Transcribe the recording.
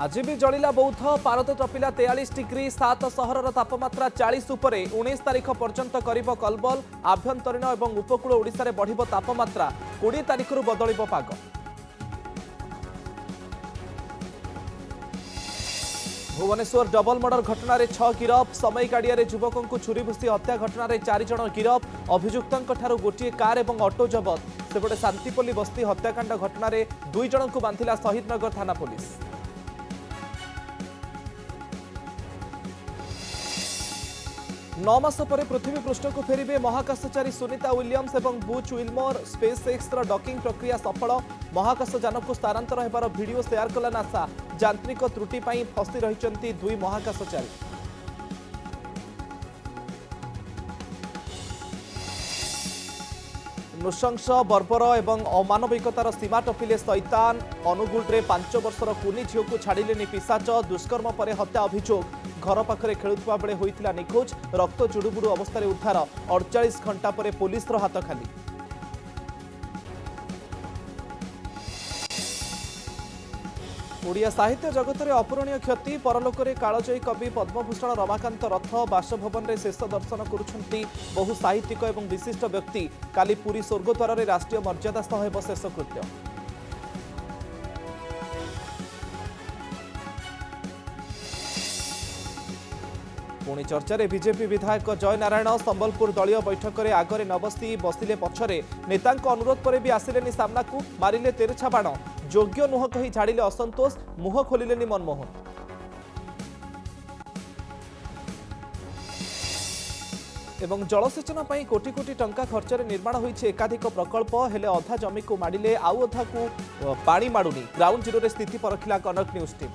आज भी जलिला बौद्ध पारद टपिला 43 डिग्री 7 सहरर तापमात्रा 40 उपरे 19 तारिख पर्यंत करिब कलबल आभ्यंतरीण और उपकूल ओडिशा रे बढ़िबो तापमात्रा 20 तारिख रु बदलिबो पाग। भुवनेश्वर डबल मर्डर घटना रे 6 गिरफ समय गाड़िया युवकों को छुरी भूसी हत्या घटना रे 4 जन गिरफ अभियुक्तों गोटे कार और ऑटो जबत सेपटे शांतिपल्ली बस्ती हत्याकांड घटना रे 2 जन को बांधिला शहीदनगर थाना पुलिस। 9 मास पर पृथ्वी पृष्ठ को फेरिबे महाकाशचारी सुनीता विलियम्स और Butch Wilmore. SpaceX docking प्रक्रिया सफल महाकाश यान को स्थानांतर होबार वीडियो शेयर कला नासा। यांत्रिक त्रुटि पर फसी रही 2 महाकाशचारी। नृशंस बर्बर और अमानविकतार सीमा टपिले शैतान। अनुगुल 5 वर्षर कुनी झील को छाड़िले पिशाच। दुष्कर्म पर हत्या अभियोग। घर पाखरे खेलुवा बेले होइतिला निखोज। रक्त जुड़ुबुड़ु अवस्था उद्धार 48 घंटा पर पुलिस हाथ खाली। ओडिया साहित्य जगत में अपूरणीय क्षति। परलोक कालजयी कवि पद्मभूषण रमाकांत रथ बासभवन में शेष दर्शन करुछंती बहु साहित्यिक और विशिष्ट व्यक्ति। काली पुरी स्वर्गद्वार में राष्ट्रीय मर्यादा सह हेब शेषकृत्य। पुणी चर्चा रे बीजेपी विधायक जय नारायण। संबलपुर दलीय बैठक में आगरे न बसी बसिले पछरे नेता अनुरोध पर भी आसिलेनी सामना को। मारिले तेरछा बाण। योग्य नुह कही झाड़िले असंतोष। मुह खोलिलेनी मनमोहन। एवं जलसेचन पर कोटी कोटी टंका खर्च निर्माण होइछे एकाधिक प्रकल्प। हेले अधा जमी को माडिले आउ अधा को पानी माडुनी। ग्राउंड जीरो रे स्थिति परखिला कनक न्यूज टीम।